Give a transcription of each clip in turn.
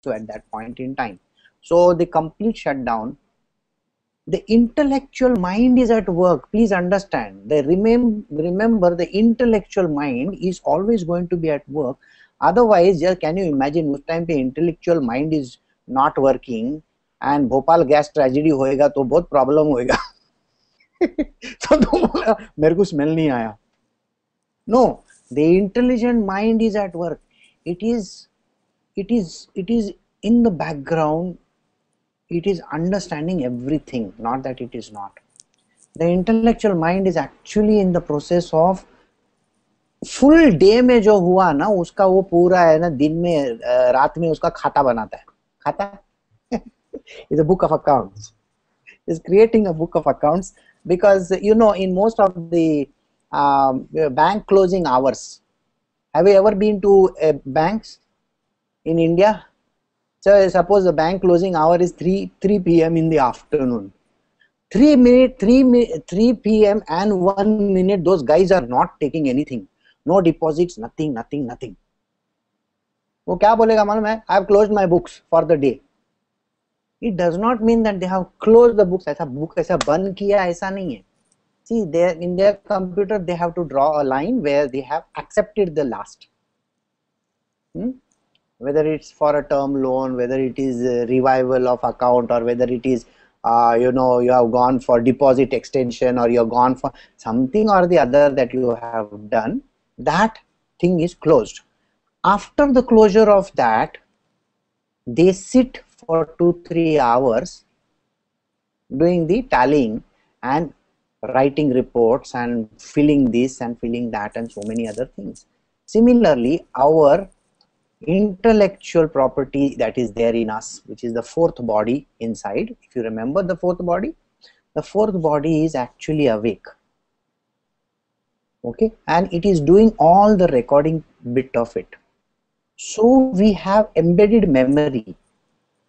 at that point in time. So the complete shutdown. The intellectual mind is at work. Please understand. Remember, the intellectual mind is always going to be at work. Otherwise, just can you imagine उस time पे intellectual mind is not working and Bhopal gas tragedy होएगा तो बहुत problem होएगा. तो बोला मेरे को स्मेल नहीं आया. No, the intelligent mind is at work. It is in the background. It is understanding everything, not that it is not. The intellectual mind is actually in the process of full day में जो हुआ ना उसका वो पूरा है ना दिन में रात में उसका खाता बनाता है. खाता is a book of accounts. Is creating a book of accounts because you know in most of the bank closing hours. Have you ever been to banks in India? So suppose the bank closing hour is 3 p.m. in the afternoon. 3 p.m. and 1 minute, those guys are not taking anything. No deposits, nothing. वो क्या बोलेगा मालूम है? I have closed my books for the day. It does not mean that they have closed the books. ऐसा book ऐसा बंद किया ऐसा नहीं है. See, in their computer they have to draw a line where they have accepted the last. Whether it's for a term loan, whether it is a revival of account, or whether it is you know, you have gone for deposit extension, or you have gone for something or the other that you have done, that thing is closed. After the closure of that, they sit for 2-3 hours doing the tallying and writing reports and filling this and filling that and so many other things. Similarly, our intellectual property that is there in us, which is the fourth body inside, if you remember the fourth body is actually awake, okay, and it is doing all the recording bit of it. So we have embedded memory.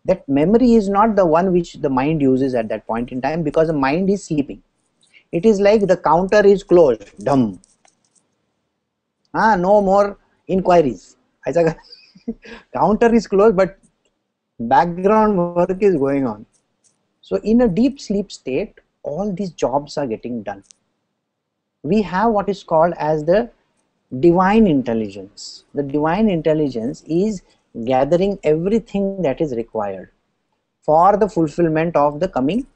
That memory is not the one which the mind uses at that point in time, because the mind is sleeping. It is like the counter is closed, dumb. No more inquiries. Counter is closed, but background work is going on. So in a deep sleep state, all these jobs are getting done. We have what is called as the divine intelligence. The divine intelligence is gathering everything that is required for the fulfillment of the coming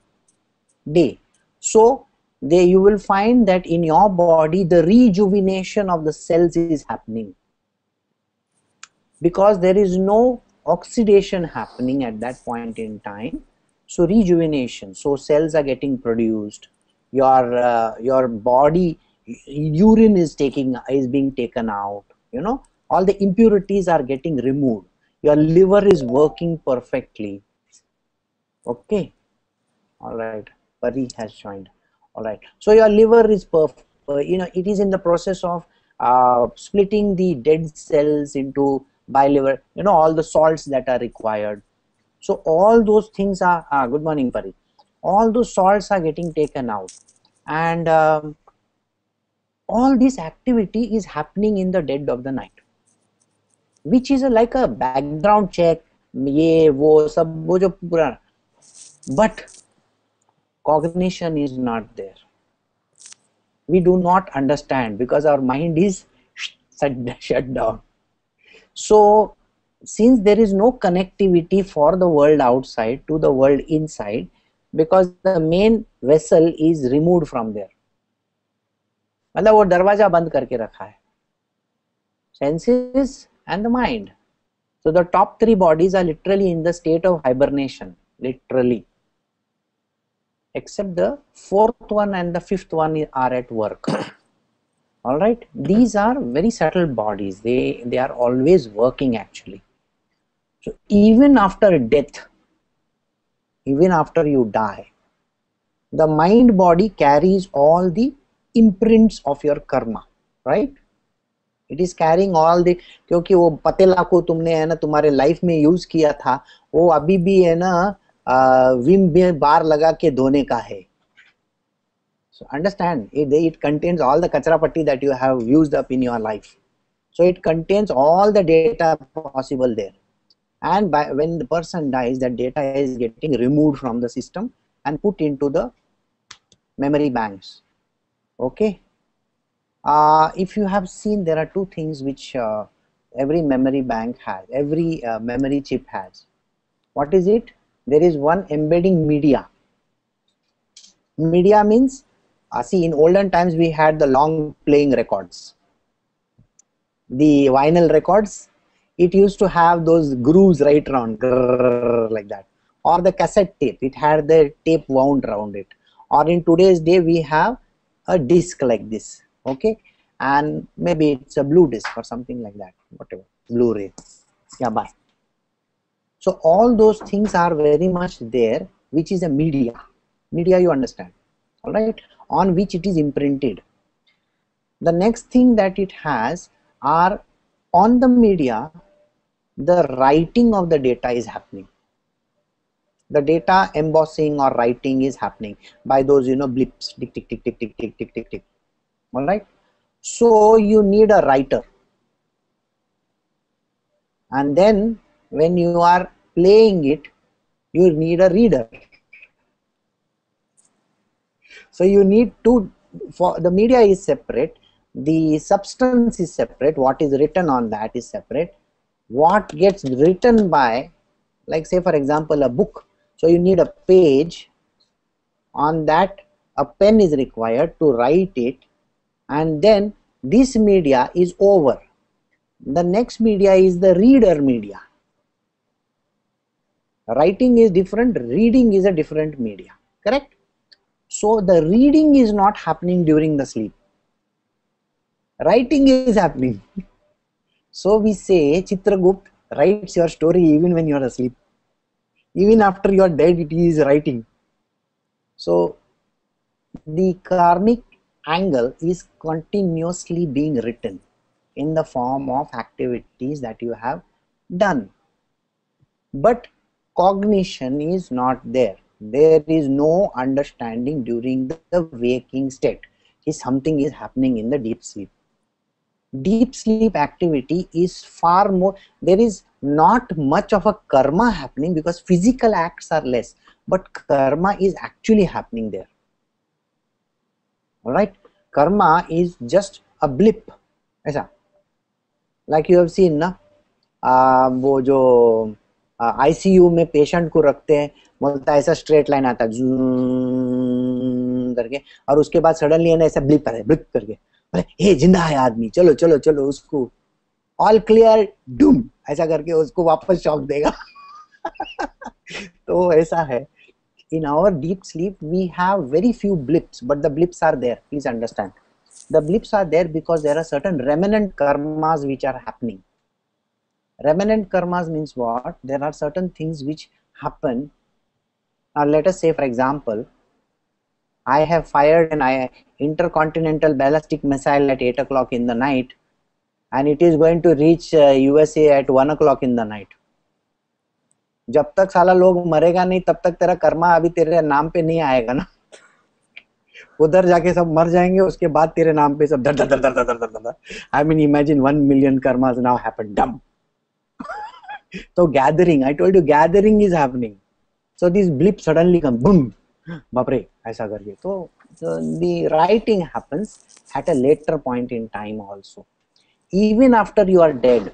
day. So you will find that in your body the rejuvenation of the cells is happening, because there is no oxidation happening at that point in time. So rejuvenation, so cells are getting produced, your body urine is being taken out, you know, all the impurities are getting removed, your liver is working perfectly. Okay, all right, Pari has joined. All right, so your liver is perfect, you know, it is in the process of splitting the dead cells into biliver, you know, all the salts that are required. So all those things are good morning Pari, all those salts are getting taken out, and all this activity is happening in the dead of the night, which is like a background check, ye wo sab wo jo pura, but cognition is not there. We do not understand because our mind is shut down. So since there is no connectivity for the world outside to the world inside, because the main vessel is removed from there, मतलब वो दरवाजा बंद करके रखा है, senses and the mind. So the top three bodies are literally in the state of hibernation, literally, except the fourth one and the fifth one are at work. All right, these are very subtle bodies, they are always working actually. So even after death, even after you die, the mind body carries all the imprints of your karma, right? It is carrying all the, क्योंकि वो पतेला को तुमने है ना तुम्हारे life में use किया था, वो अभी भी है ना विम में बार लगा के धोने का है. So understand, it contains all the kachra patti that you have used up in your life. So it contains all the data possible there. and when the person dies, that data is getting removed from the system and put into the memory banks. Okay. If you have seen, there are two things which every memory bank has, every memory chip has. What is it? There is one embedding media. Media means, see, in olden times we had the long playing records, the vinyl records. It used to have those grooves right around, grrr, like that. Or the cassette tape, it had the tape wound around it. Or in today's day we have a disc like this, okay, and maybe it's a blue disc or something like that, whatever, Blu-ray. Yeah, bye. So all those things are very much there, which is a media. Media, you understand, all right, on which it is imprinted. The next thing that it has are, on the media, the writing of the data is happening. The data embossing or writing is happening by those, you know, blips, tick, tick, tick, tick, tick, tick, tick, tick, tick. All right. So you need a writer. And then when you are playing it, you need a reader. So you need to, for the media is separate, the substance is separate, what is written on that is separate, what gets written by, like say for example a book, so you need a page, on that a pen is required to write it, and then this media is over. The next media is the reader media. Writing is different, reading is a different media, correct? So the reading is not happening during the sleep, writing is happening. So we say Chitragupt writes your story even when you are asleep. Even after you are dead, it is writing. So the karmic angle is continuously being written in the form of activities that you have done. But cognition is not there. There is no understanding during the waking state. Something is happening in the deep sleep. Deep sleep activity is far more, there is not much of a karma happening because physical acts are less, but karma is actually happening there. Alright, karma is just a blip. ऐसा, like you have seen ना, वो जो ICU में patient को रखते हैं, बोलता है ऐसा स्ट्रेट लाइन आता है करके, और उसके बाद सडनली है ना ऐसा ब्लिप आता है, ब्लिप करके, हे जिंदा है आदमी, चलो चलो चलो उसको ऑल क्लियर डूम ऐसा करके उसको वापस शॉक देगा. तो ऐसा है. In our deep sleep we have very few blips, but the blips are there. Please understand, the blips are there because there are certain remnant karmas which are happening. Remnant karmas means what? There are certain things which happen. Now let us say for example, I have fired an intercontinental ballistic missile at 8 o'clock in the night, and it is going to reach USA at 1 o'clock in the night. जब तक साला लोग मरेगा नहीं तब तक तेरा कर्मा अभी तेरे नाम पे नहीं आएगा ना. उधर जाके सब मर जाएंगे, उसके बाद तेरे नाम पे सब दर दर दर दर दर दर दर. I mean, imagine 1 million karmas now happen. Dumb. So gathering, I told you gathering is happening. So these blips suddenly come, boom, bapre, ऐसा करके. So the writing happens at a later point in time also. Even after you are dead,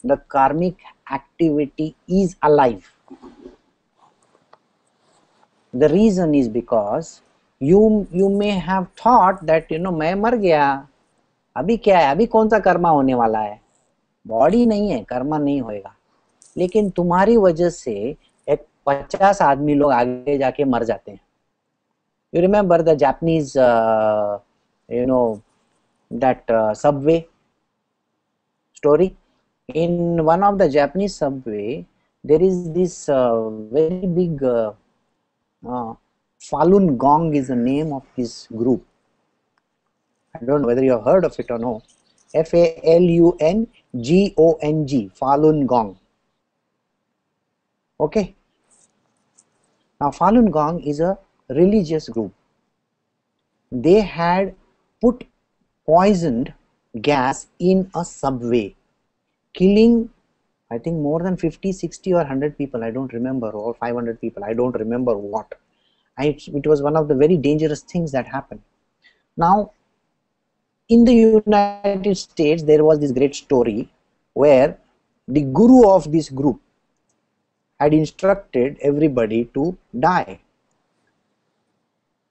the karmic activity is alive. The reason is because you may have thought that, you know, मैं मर गया, अभी क्या है, अभी कौन सा कर्मा होने वाला है, बॉडी नहीं है, कर्मा नहीं होएगा. लेकिन तुम्हारी वजह से एक 50 आदमी लोग आगे जाके मर जाते हैं. You remember the Japanese, you know, that subway story? In one of the Japanese subway, there is this very big Falun Gong is the name of this group. I don't know whether you have heard of it or no. Falungong, Falun Gong. Okay. Now Falun Gong is a religious group. They had put poisoned gas in a subway, killing I think more than 50, 60 or 100 people, I don't remember, or 500 people, I don't remember what. It was one of the very dangerous things that happened. Now, in the United States, there was this great story where the guru of this group had instructed everybody to die.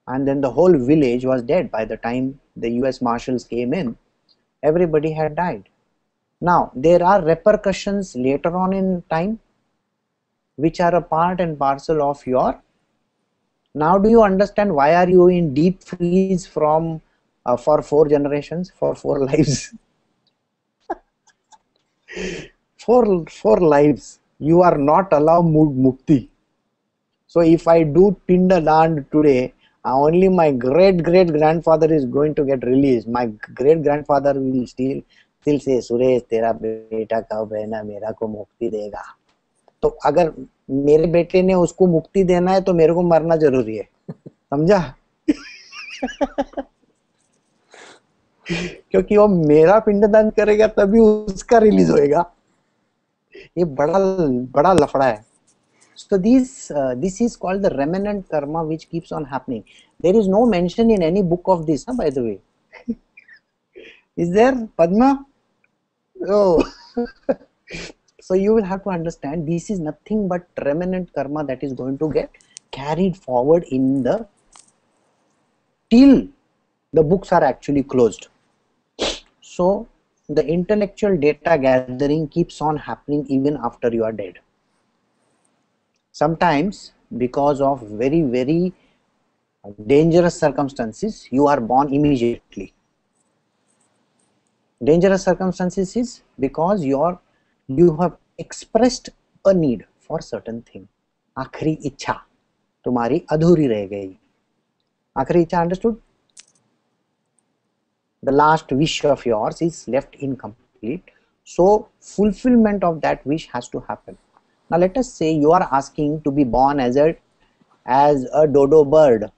And then the whole village was dead. By the time the US Marshals came in, everybody had died. Now, there are repercussions later on in time which are a part and parcel of your. Now, do you understand why are you in deep freeze from for 4 generations, for 4 lives? four lives. You are not allowed mukti. So, if I do Pinda Dand today, only my great grandfather is going to get released. My great grandfather will still say, Suresh तेरा बेटा कब है ना मेरा को मुक्ति देगा. तो अगर मेरे बेटे ने उसको मुक्ति देना है तो मेरे को मरना जरूरी है, समझा? क्योंकि वो मेरा पिंडदान करेगा तभी उसका रिलीज होएगा. ये बड़ा लफड़ा है. So this is called the remnant karma which keeps on happening. There is no mention in any book of this, by the way. Is there, Padma? Oh. So you will have to understand this is nothing but remnant karma that is going to get carried forward in the till the books are actually closed. So the intellectual data gathering keeps on happening even after you are dead. Sometimes because of very dangerous circumstances, you are born immediately. Dangerous circumstances is because you have expressed a need for certain thing. आखिरी इच्छा तुम्हारी अधूरी रह गई. आखिरी इच्छा, understood? The last wish of yours is left incomplete. So fulfillment of that wish has to happen. Now let us say you are asking to be born as a dodo bird.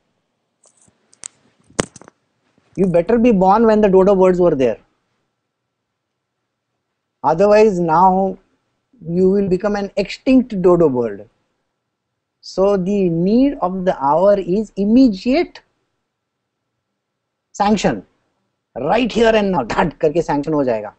You better be born when the dodo birds were there. Otherwise now you will become an extinct dodo bird. So the need of the hour is immediate sanction. Right here and now, that करके sanction हो जाएगा.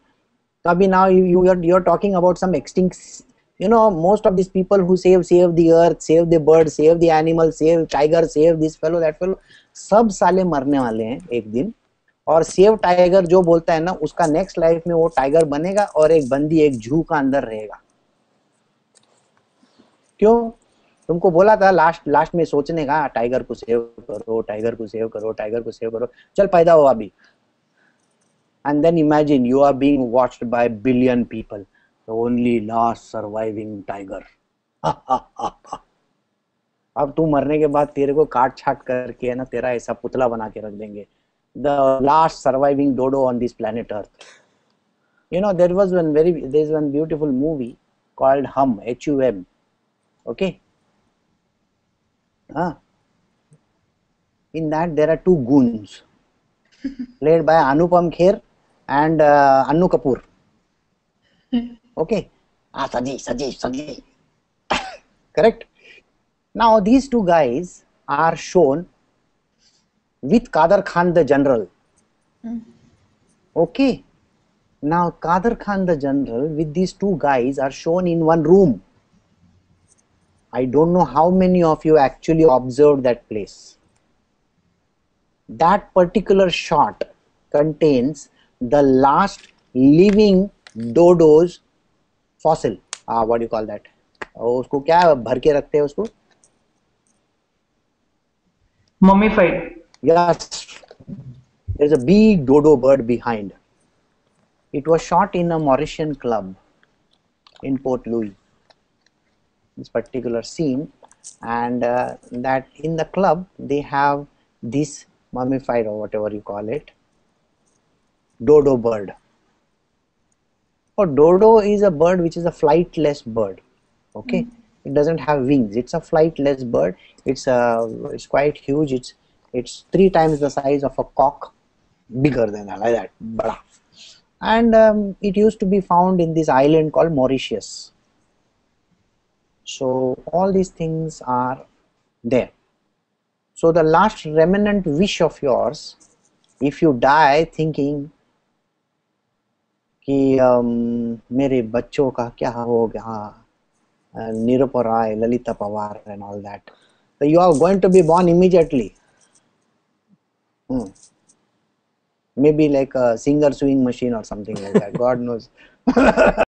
तो अभी now you're talking about some extinct. You know, most of these people who save the earth, save the bird, save the animal, save tiger, save this fellow, that fellow, सब साले मरने वाले हैं एक दिन. और सेव टाइगर जो बोलता है ना, उसका नेक्स्ट लाइफ में वो टाइगर बनेगा और एक बंदी एक जू का अंदर रहेगा. क्यों? तुमको बोला था लास्ट में सोचने का, टाइगर को सेव करो, टाइगर को सेव करो, टाइगर को सेव करो, चल पैदा हो अभी. And then imagine you are being watched by billion people. The only last surviving tiger. अब तू मरने के बाद तेरे को काट छाट करके है ना तेरा ऐसा पुतला बना के रख देंगे. The last surviving dodo on this planet Earth. You know, there's one beautiful movie called Hum, H-U-M. Okay. In that there are 2 goons played by Anupam Kher and Annu Kapoor. Okay. Saji. Correct. Now these 2 guys are shown with Kader Khan the general. Okay. Now Kader Khan the general with these 2 guys are shown in one room. I don't know how many of you actually observed that place. That particular shot contains the last living dodo's fossil. What do you call that? उसको क्या भर के रखते हैं उसको? Mummified. Yes. There's a big dodo bird behind. It was shot in a Mauritian club in Port Louis. This particular scene, and that in the club they have this mummified or whatever you call it dodo bird. Oh, dodo is a bird which is a flightless bird. Okay, it doesn't have wings. It's a flightless bird. It's quite huge. It's 3 times the size of a cock, bigger than that, like that, bada. And it used to be found in this island called Mauritius. So all these things are there. So the last remnant wish of yours, if you die thinking कि मेरे बच्चों का क्या होगा, Nirupa Rai, Lalita Pawar and all that, so you are going to be born immediately. Maybe like a singer sewing machine or something like that, God knows.